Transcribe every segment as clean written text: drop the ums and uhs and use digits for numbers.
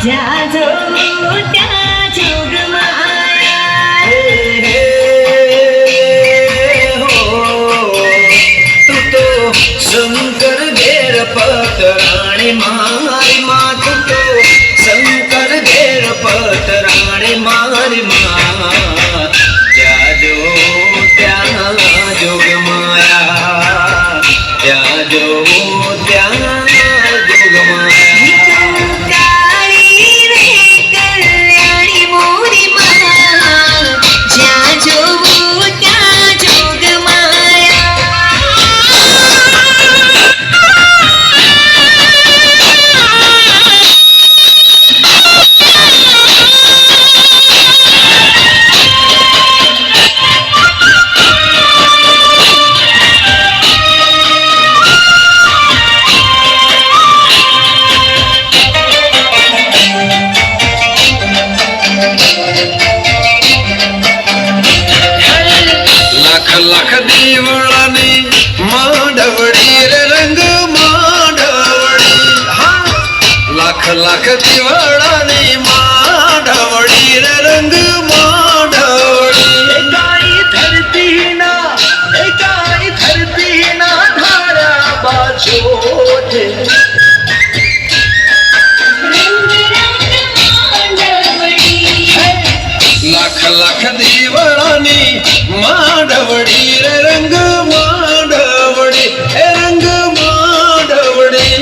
જાજો ત્યાં જોગમાયા તું તો શંકર ઘેર પતરાણી મારી માં તું તો શંકર ઘેર પતરાણી મારી માં જાજો ત્યાં જોગમાયા જાજો ત્યાં લખ દીવડાની માંડવડી રે રંગ માંડવડી હા લખ લખ દીવડાની માંડવડી રે રંગ માંડવડી એકાઈ ધરતી ના ધારા બાજો છે લખ લખ દીવડાની માંડવડી રે રંગ માંડવડી એ રંગ માંડવડી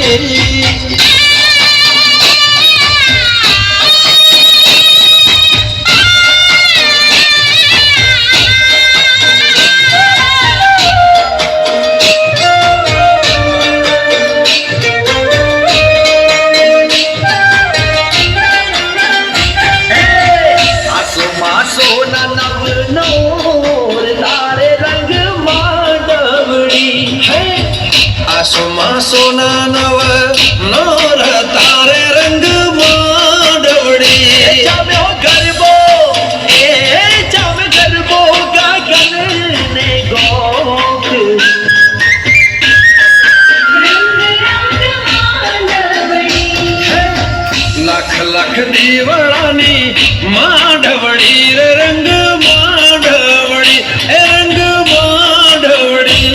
સોના નવનો તારે રંગ માંડવડી આસુમાં સોના નવ નોર તારે રંગ માંડવડી જામ્યો ગરબો જામે ગરબો ગાગન ને ગોખ લખ લખ દીવડાની માંડવડી રે રંગ માંડવડી એ રંગ માંડવડી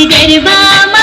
ગરબા